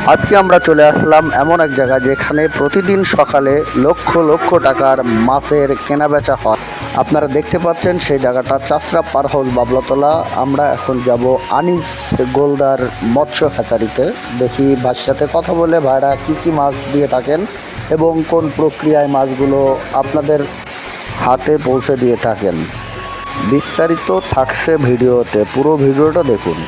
আজকে আমরা চলে আসলাম এমন এক জায়গায় যেখানে প্রতিদিন সকালে লক্ষ লক্ষ টাকার মাছের কেনাবেচা হয়। আপনারা দেখতে পাচ্ছেন সেই জায়গাটা চাষরা পার হাউস বাবলাতলা। আমরা এখন যাব আনিস গোলদার মৎস্য হ্যাচারিতে। দেখি ভাইয়ের সাথে কথা বলে ভাইরা কি মাছ দিয়ে থাকেন এবং কোন প্রক্রিয়ায় মাছগুলো আপনাদের হাতে পৌঁছে দিয়ে থাকেন। বিস্তারিত থাকছে ভিডিওতে, পুরো ভিডিওটা দেখুন।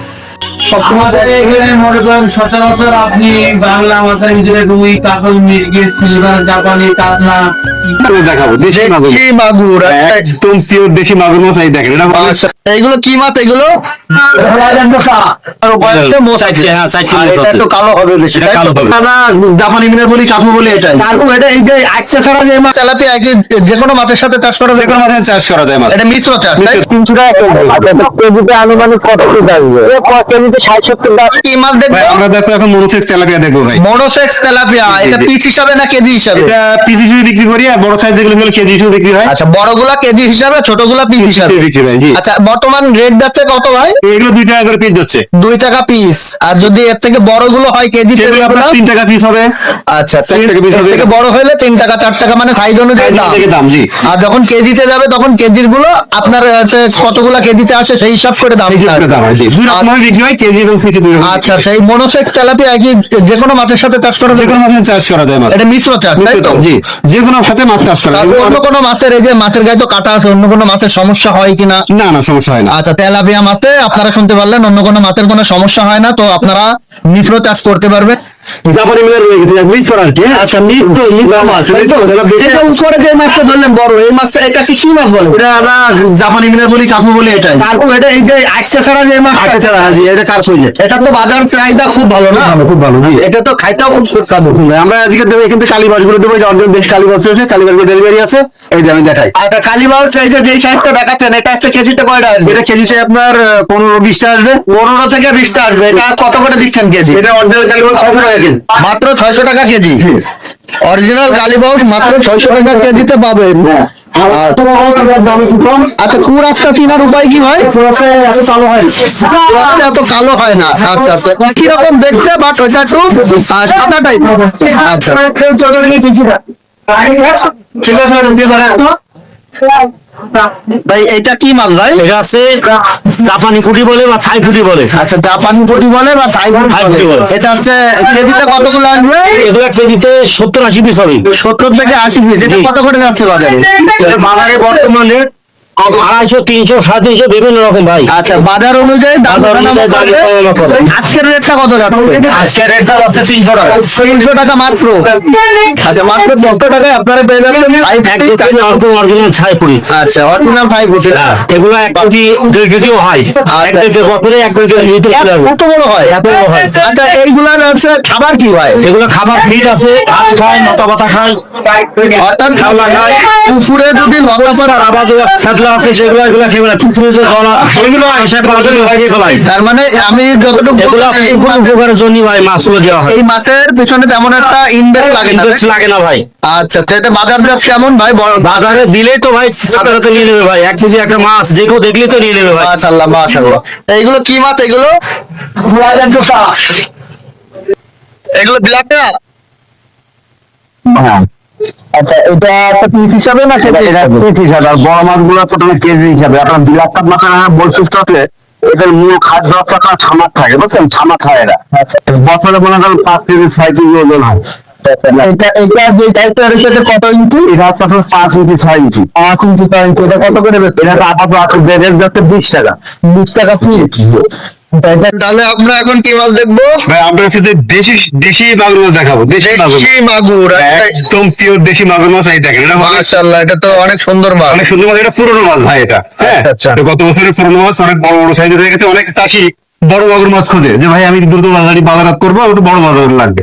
আমাদের এখানে মনে করেন সচরাচর আপনি বাংলা মাছের ভিতরে রুই, কাতল, মৃগেল, সিলভার, জাপানি, কাতলা দেখাবো দেশি মাগুর, একদম পিওর দেশি মাগুর মাছ। এই দেখেন এইগুলো কি মাছ? এগুলো জাপানি মিনার বলি, কাঠু বলি। এটা এই যে আইসা ছাড়া যে মাছ তেলাপিয়া যে কোনো মাছের সাথে চাষ করা যায়, যে কোনো মাছের চাষ করা যায়। মাছ এটা মিশ্র চাষ। 300 টাকা কেজিতে আনুমানিক কত আসবে? কেজিতে 60-70 কি মাছ দেখবো আমরা? দেখো এখন মনোসেক্স তেলাপিয়া দেখবো ভাই। মনোসেক্স তেলাপিয়া এটা পিস হিসাবে না কেজি হিসাবে? এটা পিস হিসেবে বিক্রি করি, আর বড় সাইজ যেগুলো কেজি হিসেবে বিক্রি হয়। আচ্ছা, বড়গুলা কেজি হিসাবে, ছোটগুলা পিস হিসাবে বিক্রি হয়। জি। আচ্ছা, বর্তমান রেট যাচ্ছে কত ভাই? এগুলো 2 টাকা করে পিস যাচ্ছে। 2 টাকা পিস। আর যদি এর থেকে বড়গুলো হয় কেজি, সেগুলো আপনার 3 টাকা পিস হবে। আচ্ছা, 3 টাকা পিস হবে। থেকে বড় হলে 3 টাকা 4 টাকা, মানে সাইজ অনুযায়ী দাম। জি। আর যখন কেজিতে যাবে তখন কেজির গুলো আপনার হচ্ছে কতগুলা কেজিতে আসে সেই হিসাব করে দাম দাম হয়। জি, দুই রকম বিক্রি হয়, কেজি এবং পিসে দুই রকম। আচ্ছা আচ্ছা, এই মনোসেক্স তেলাপিয়া কি যে কোনো মাছের সাথে চাষ করা যায়? যে কোনো মাছের চাষ করা যায়। মাছ এটা মিশ্র চাষ, তাই তো? জি, যে কোনো সাথে মাছ চাষ করা যায়। অন্য কোনো মাছের, এই যে মাছের গায়ে তো কাটা আছে, অন্য কোনো মাছের সমস্যা হয় কিনা? না না, সমস্যা হয় না। আচ্ছা, তেলাপিয়া মাছে আপনারা শুনতে পারলেন, অন্য কোনো মাছের কোনো সমস্যা হয় না, তো আপনারা মিশ্র চাষ করতে পারবেন। জাপানি মিনার রয়ে গেছে, মিক্স করা আছে। আচ্ছা, মিশ্র মাছ, তাই তো? এটা উপরে যে মাছটা ধরলেন বড়, এই মাছটা এটা কি মাছ বলে? এটা আমরা জাপানি মিনার বলি, কাঠু বলি। এটা তারপর এটা এই যে আইসা ছাড়া যে মাছ, আটা ছাড়া আছে, এটা কার সইলে। এটা তো বাজার চাহিদা খুব ভালো না? খুব ভালো। জি, এটা তো খাইতেও খুব সুস্বাদু। আমরা আজকে দেবো কিন্তু কালীবাস গুলো দেবো, যে অর্ধেক দেশ কালীবাস আছে, কালীবাস গুলো ডেলিভারি আছে। এই যে আমি দেখাই। একটা কালীবাউর সাইজে যে সাইজটা দেখাচ্ছেন, এটা হচ্ছে কেজিতে কয়টা আসবে? এটা কেজিতে আপনার 15-20টা আসবে। 15 থেকে 20টা আসবে। এটা কত করে দিচ্ছেন কেজি? এটা অরিজিনাল কালীবাস 600 টাকা কেজি। মাত্র 600 টাকা কেজি। অরিজিনাল কালীবাউস মাত্র 600 টাকা কেজিতে পাবেন। আচ্ছা, খুব একটা চিনার উপায় কি ভাই? এত কালো হয় না। আচ্ছা আচ্ছা, একই রকম দেখতে, বাট ওইটা একটু সাদা টাইপ। আচ্ছা, ঠিক আছে, দিতে পারে। ভাই এটা কি মাল ভাই? এটা আছে জাপানি ফুটি বলে বা থাই ফুটি বলে। আচ্ছা, জাপানি পুঁটি বলে বা থাই পুঁটি বলে। এটা হচ্ছে কেজিতে কতগুলো আসবে? এগুলো কেজিতে 70-80 পিস হবে। 70 থেকে 80 পিস। এটা কত করে যাচ্ছে বাজারে? বাজারে বর্তমানে 250, 300, 350 বিভিন্ন রকম ভাই। আচ্ছা, বাজার অনুযায়ী দাম ওঠানামা করবে। আজকের রেটটা কত যাচ্ছে? আজকের রেটটা যাচ্ছে 300 টাকা। 300 টাকা মাত্র। আচ্ছা, মাত্র 100 টাকায় আপনারা পেয়ে যাবেন অরিজিনাল ছাই ফুটি। আচ্ছা, অরিজিনাল 5 ফুট। এগুলো 1 কেজি 1.5 কেজিও হয়। 1 কেজি বছরে 1 কেজি লিটার হবে। কত বড় হয়? এত বড় হয়। আচ্ছা, এইগুলার হচ্ছে খাবার কি হয়? এগুলো খাবার ফিট আছে, ঘাস খায়, লতা পাতা খায়, অর্থাৎ খাওয়া খায়। পুকুরে যদি লতা পাতা আবার ছাতলা আছে, সেগুলো এগুলো খেয়ে না। পুকুরে যে জলা এগুলো হিসাব করার জন্য ভাই ফেলাই। তার মানে আমি যতটুকু এগুলো উপকারের জন্য ভাই মাছগুলো দেওয়া হয়। এই মাছের পিছনে তেমন একটা ইনভেস্ট লাগে না। ইনভেস্ট লাগে না ভাই। আচ্ছা আচ্ছা, এটা বাজার দর কেমন ভাই? বাজারে দিলেই তো ভাই সাধারণত নিয়ে নেবে ভাই। 1 কেজি একটা মাছ যে কেউ দেখলেই তো নিয়ে নেবে ভাই। মাশাআল্লাহ মাশাআল্লাহ। এইগুলো কি মাছ? এগুলো এগুলো ব্ল্যাক না? আচ্ছা, এটা একটা পিস হিসাবে না কেজি হিসাবে? আর বড় মাছগুলো তো তুমি কেজি হিসাবে। আপনার বিলাক্কাপ মাছের বৈশিষ্ট্য আছে, এদের মূল খাদ্য হচ্ছে আপনার ছামাক থাকে, বুঝছেন? ছামাক খায় এরা। বছরে মনে করেন 5 কেজি 6 কেজি ওজন হয়। এটা যে টাইপের সেটা কত ইঞ্চি? এটা হচ্ছে আপনার 5 ইঞ্চি 6 ইঞ্চি। 5 ইঞ্চি 6 ইঞ্চি। এটা কত করে বেচছেন? এটা আপাতত রেট যাচ্ছে 20 টাকা। 20 টাকা পিস। তাহলে আমরা এখন কি মাছ দেখবো ভাই? আপনার কাছে দেশি মাগুর মাছ দেখাবো। দেশি মাগুর। একদম পিওর দেশি মাগুর মাছ। এই দেখেন, এটা মাশাআল্লাহ, এটা তো অনেক সুন্দর মাছ। অনেক সুন্দর মাছ। এটা পুরনো মাছ ভাই। এটা আচ্ছা আচ্ছা, গত বছরের পুরনো মাছ, অনেক বড় বড় সাইজের হয়ে গেছে। অনেক চাষি বড় মাগুর মাছ খোঁজে, যে ভাই আমি দ্রুত বাজারাত করবো, একটু বড় মাগুর লাগবে।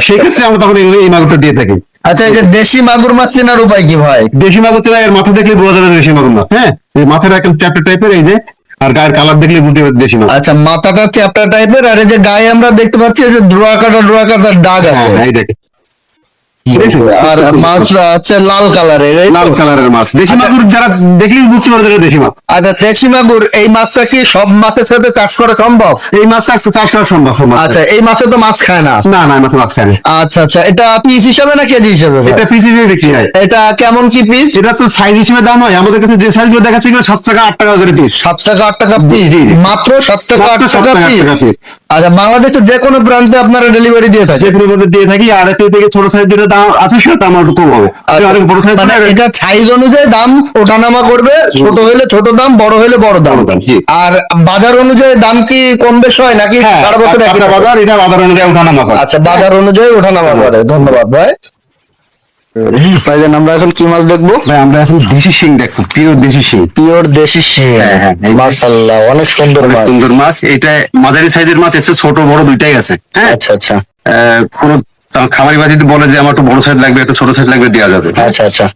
সেই ক্ষেত্রে আমরা তখন এই মাগুরটা দিয়ে থাকি। আচ্ছা, এই যে দেশি মাগুর মাছ চেনার উপায় কি ভাই? দেশি মাগুর তো এর মাথা দেখলে বোঝা যাবে দেশি মাগুর মাছ। হ্যাঁ, এই মাথাটা একদম চ্যাপ্টার টাইপের, এই যে, আর গায়ের কালার দেখলে বুঝতে পারবে দেশি মাছ। আচ্ছা, মাথাটা চ্যাপ্টা টাইপের, আর এই যে গায়ে আমরা দেখতে পাচ্ছি এই যে ড্রোয়াকাটা দাগ আছে। হ্যাঁ, এই দেখে আর মাছ আছে লাল কালারের, লাল কালারের মাছ, দেশি মাগুর যারা দেখলেই বুঝতে পারবে এটা দেশি মাছ। আচ্ছা দেশি মাগুর, এই মাছটা কি সব মাছের সাথে চাষ করা সম্ভব? এই মাছটা চাষ করা সম্ভব। আচ্ছা এই মাছে তো মাছ খায় না? না না, মাছ মাছ খায় না। আচ্ছা আচ্ছা, এটা পিস হিসাবে না কেজি হিসাবে? এটা পিস হিসেবে বিক্রি হয়। এটা কেমন কি পিস? এটা তো সাইজ হিসেবে দাম হয়, আমাদের কাছে যে সাইজ গুলো দেখাচ্ছে 7 টাকা 8 টাকা করে পিস। 7 টাকা 8 টাকা পিস? জি, জি। মাত্র 7 টাকা 8 7 টাকা টাকা 8 পিস? টাকা পিস। আচ্ছা বাংলাদেশের যে কোনো প্রান্তে আপনারা ডেলিভারি দিয়ে থাকেন? যেগুলোর মধ্যে দিয়ে থাকি। আর একটু থেকে ছোট সাইজ যেটা দাম আছে সেটা দাম একটু কম হবে। অনেক বড় সাইজ মানে এটা সাইজ অনুযায়ী দাম ওঠানামা করবে, ছোট হলে ছোট দাম, বড় হলে বড় দাম। বড় দাম, জি। আর বাজার অনুযায়ী দাম কি কম বেশ হয় নাকি সারা বছর একই থাকে? বাজার, এটা বাজার অনুযায়ী ওঠানামা করে। আচ্ছা বাজার অনুযায়ী ওঠানামা করে। ধন্যবাদ ভাই। ভাইজান আমরা এখন কি মাছ দেখবো? ভাই আমরা এখন দেশি শিং দেখবো, পিওর দেশি শিং। পিওর দেশি শিং। হ্যাঁ, মাশাআল্লাহ অনেক সুন্দর অনেক মাছ। সুন্দর মাছ। এটা মাঝারি সাইজের মাছ, একটু ছোট বড় দুইটাই আছে। হ্যাঁ, আচ্ছা আচ্ছা কোন খামারি বাজি বলে যে আমার একটু বড় সাইজ লাগবে, একটু ছোট সাইজ লাগবে, দেওয়া যাবে। আচ্ছা আচ্ছা।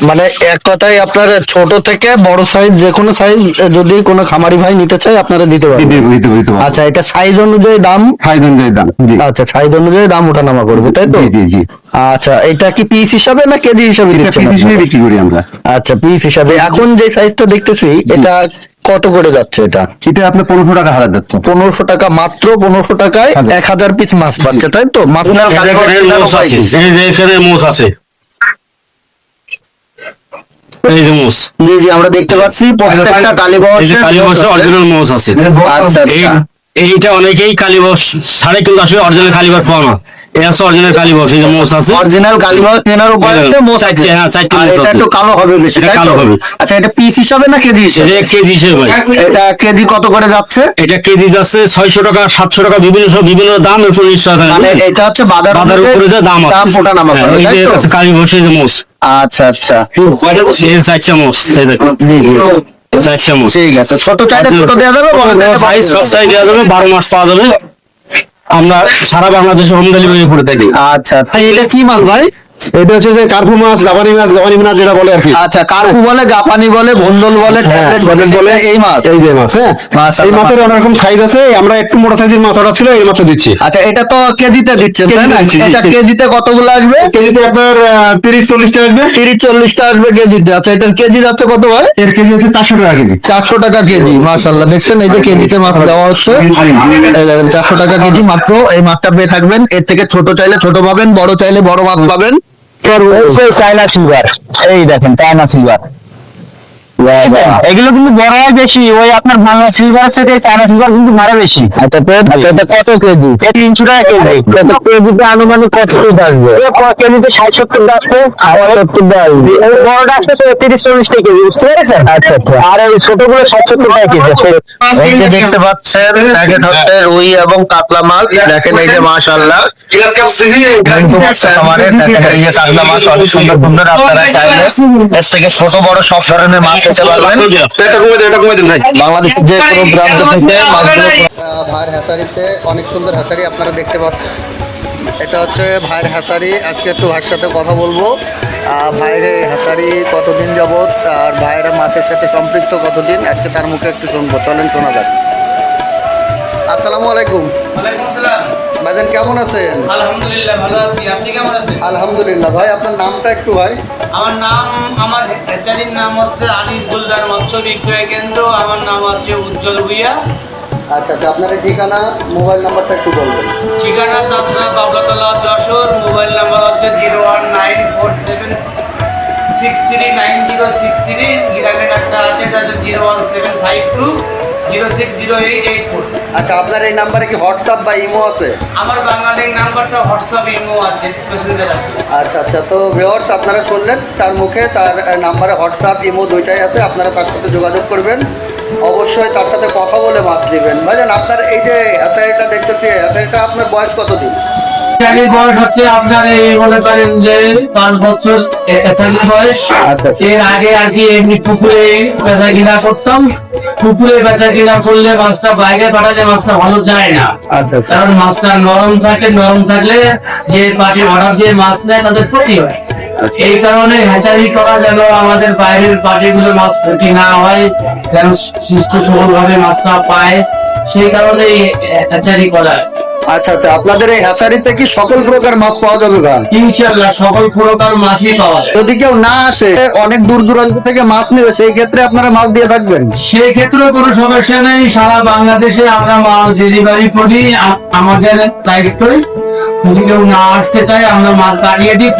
মানে এক কথায় আপনার ছোট থেকে বড় সাইজ যে কোনো সাইজ যদি কোনো খামারি ভাই নিতে চায় আপনারা দিতে পারবেন? আচ্ছা এটা সাইজ অনুযায়ী দাম? সাইজ অনুযায়ী দাম, জি। আচ্ছা সাইজ অনুযায়ী দাম ওঠানামা করবে তাই তো? জি জি জি। আচ্ছা এটা কি পিস হিসাবে না কেজি হিসাবে এটা দিচ্ছেন পিস হিসেবে আপনারা? বিক্রি করি আমরা। আচ্ছা পিস হিসাবে। এখন যে সাইজটা দেখতেছি এটা কত করে যাচ্ছে? এটা এটা আপনার 1500 টাকা হাজার যাচ্ছে। 1500 টাকা, মাত্র 1500 টাকায় 1000 পিস মাছ পাচ্ছে তাই তো? মাছ মোষ আছে, এই যে এখানে মোষ আছে, এই যে মোষ, জি জি আমরা দেখতে পাচ্ছি প্রত্যেকটা এই যে কালীবাউসের কালীবাউসের অরিজিনাল মোষ আছে। আচ্ছা আচ্ছা। এইটা অনেকেই কালীবাউস ছাড়ে, কিন্তু আসলে অরিজিনাল কালীবাউস পাওয়া না। এই আছে অরিজিনাল কালীবাউস, এই যে মোষ আছে। অরিজিনাল কালীবাউস কেনার উপায় হচ্ছে মোষ আছে। চারটে, হ্যাঁ, চারটে আর মোষ এটা আছে। একটু কালো হবে বেশি এটা তাই তো? কালো হবে। আচ্ছা এটা পিস হিসাবে না কেজি হিসাবে? এটা কেজি হিসেবে ভাই। এটা কেজি কত করে যাচ্ছে? এটা কেজি যাচ্ছে 600 টাকা 700 টাকা, বিভিন্ন দাম, 140 টাকা। মানে এটা হচ্ছে বাজার উপরে যে দাম আছে, দাম ওঠানামা হ্যাঁ, করে এই তাই যে তো? আছে কালীবাউসের যে মোষ, আচ্ছা আচ্ছা এই চারটা মোষ, এই দেখুন চারটা মোষ। ঠিক আছে। ছোট চাইলে ছোট দেওয়া যাবে, বড় চাইলে বড় সাইজ দেওয়া সব যাবে। সাইজ দেওয়া যাবে, 12 মাস পাওয়া যাবে। আমরা সারা বাংলাদেশে হোম ডেলিভারি করে থাকি। আচ্ছা তাই এটা কি মাছ ভাই? এটা হচ্ছে যে কার্পু মাছ, জাপানি মাছ যেটা বলে আর কি। আচ্ছা কার্পু বলে, জাপানি বলে, ভন্ডল বলে, ট্যাবলেট বলে, এই মাছ? এই যে মাছ, হ্যাঁ। এই মাছের অনেক রকম সাইজ আছে, আমরা একটু মোটা সাইজের মাছ অর্ডার ছিল, এই মাছটা দিচ্ছি। আচ্ছা এটা তো কেজিতে দিচ্ছেন তাই না? কেজিতে দিচ্ছি, জি, এটা জি। কেজিতে কতগুলো আসবে? কেজিতে আপনার 30-40 টা আসবে। 30-40টা আসবে কেজিতে। আচ্ছা এটার কেজি যাচ্ছে কত ভাই? এর কেজি হচ্ছে 400 টাকা কেজি। 400 টাকা কেজি। মাশাআল্লাহ দেখছেন এই যে কেজিতে মাছ দেওয়া হচ্ছে। এই দেখেন 400 টাকা কেজি মাত্র এই মাছটা পেয়ে থাকবেন। এর থেকে ছোট চাইলে ছোট পাবেন, বড় চাইলে বড় মাছ পাবেন। চায়না সিলভার, এই দেখেন চায়না সিলভার, এগুলো কিন্তু বড় হয় বেশি, ওই আপনার বাংলা সিলভার থেকে চায়না সিলভার কিন্তু ভাড়া বেশি। আচ্ছা তো এটা কত কেজি? 300 টাকা কেজি। এটা কেজিতে আনুমানিক কত পিস আসবে? কেজিতে 60-70 আসবে, আর 70 আসবে। ওই বড়টা আসবে 30-40 টাকা কেজি, বুঝতে পেরেছেন? আচ্ছা আচ্ছা। আর ওই ছোটগুলো 60-70 টাকা কেজি আছে। এই যে দেখতে পাচ্ছেন প্যাকেট হচ্ছে রুই এবং কাতলা মাছ। দেখেন এই যে মাশাআল্লাহ আমাদের দেখেন এই যে কাতলা মাছ অনেক সুন্দর সুন্দর। আপনারা চাইলে এর থেকে ছোট বড় সব ধরনের মাছ খেতে পারবেন। এটা কমে দেন ভাই। বাংলাদেশের যে কোনো প্রান্ত থেকে মাছগুলো ভাইয়ের হ্যাচারিতে অনেক সুন্দর হ্যাচারি আপনারা দেখতে পাচ্ছেন। এটা হচ্ছে ভাইয়ের হ্যাচারি। আজকে একটু ভাইয়ের সাথে কথা বলবো। ভাইয়ের হ্যাচারি কতদিন যাবত আর ভাইয়েরা মাছের সাথে সম্পৃক্ত কতদিন, আজকে তার মুখে একটু শুনবো। চলেন শোনা যাক। আসসালামু আলাইকুম ভাইজান, কেমন আছেন? আলহামদুলিল্লাহ ভালো আছি। আপনি কেমন আছেন? আলহামদুলিল্লাহ। ভাই আপনার নামটা একটু ভাই? আমার হ্যাচারির নাম হচ্ছে আনিস বুলদার মৎস্য বিক্রয় কেন্দ্র। আমার নাম আছে উজ্জ্বল ভুইয়া। আচ্ছা আচ্ছা, আপনার এই ঠিকানা মোবাইল নাম্বারটা একটু বলবেন। ঠিকানা চাষরা বাবলাতলা যশোর। মোবাইল নাম্বার হচ্ছে 01947639063। গ্রামের একটা আছে, এটা হচ্ছে 01752060884। আচ্ছা আপনার এই নাম্বারে কি হোয়াটসঅ্যাপ বা ইমো আছে? আমার বাংলাদেশ নাম্বারটা হোয়াটসঅ্যাপ ইমো আছে, প্যাসেঞ্জার আছে। আচ্ছা আচ্ছা, তো ভিউয়ার্স আপনারা শুনলেন তার মুখে, তার নাম্বারে হোয়াটসঅ্যাপ ইমো দুইটাই আছে। আপনারা তার সাথে যোগাযোগ করবেন, অবশ্যই তার সাথে কথা বলে মাছ দিবেন। ভাইজান আপনার এই যে হ্যাচারিটা দেখতেছি, হ্যাচারিটা আপনার বয়স কতদিন? এটার বয়স হচ্ছে আপনার এই মনে করেন যে 5 বছর এটার বয়স। আচ্ছা। এর আগে আর কি এমনি পুকুরে বেচা কিনা করতাম। পুকুরে বেচা কিনা করলে মাছটা বাইরে পাঠালে মাছটা ভালো যায় না। আচ্ছা কারণ মাছটা নরম থাকে, নরম থাকলে যে পার্টি অর্ডার দিয়ে মাছ নেয় তাদের ক্ষতি হয়। এই কারণে হ্যাচারি করা যেন আমাদের বাইরের পার্টিগুলো মাছ ক্ষতি না হয়, যেন সুস্থ সবল ভাবে মাছটা পায়, সেই কারণে হ্যাচারি করা। আচ্ছা আচ্ছা, আপনাদের এই হ্যাচারিতে কি সকল প্রকার মাছ পাওয়া যাবে ভাই? ইনশাল্লাহ সকল প্রকার মাছই পাওয়া যায়। যদি কেউ না আসে, অনেক দূর দূরান্ত থেকে মাছ নেবে, সেই ক্ষেত্রে আপনারা মাছ দিয়ে থাকবেন? সেই ক্ষেত্রেও কোনো সমস্যা নেই, সারা বাংলাদেশে আমরা মাছ ডেলিভারি করি, আমাদের দায়িত্বই। যদি কেউ না আসতে চায় আমরা মাছ দাঁড়িয়ে দিই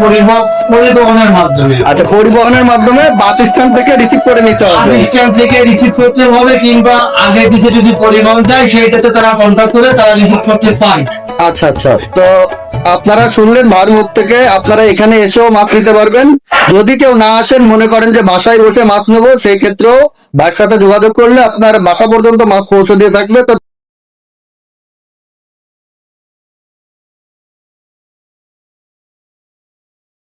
পরিবহনের মাধ্যমে। আচ্ছা, পরিবহনের মাধ্যমে বাস স্ট্যান্ড থেকে রিসিভ করে নিতে হবে? সিস্টেম থেকে রিসিভ করতে হবে, কিংবা আগে পিছে যদি পরিবহন যায় সেইটাতে তারা কন্ট্যাক্ট করে তারা রিসিভ করতে পারে। আচ্ছা আচ্ছা, তো আপনারা শুনলেন ভাইয়ের মুখ থেকে, আপনারা এখানে এসেও মাছ নিতে পারবেন। যদি কেউ না আসেন, মনে করেন যে বাসায় বসে মাছ নেবো, সেই ক্ষেত্রেও ভাইয়ের সাথে যোগাযোগ করলে আপনার বাসা পর্যন্ত মাছ পৌঁছে দিয়ে থাকবে। তো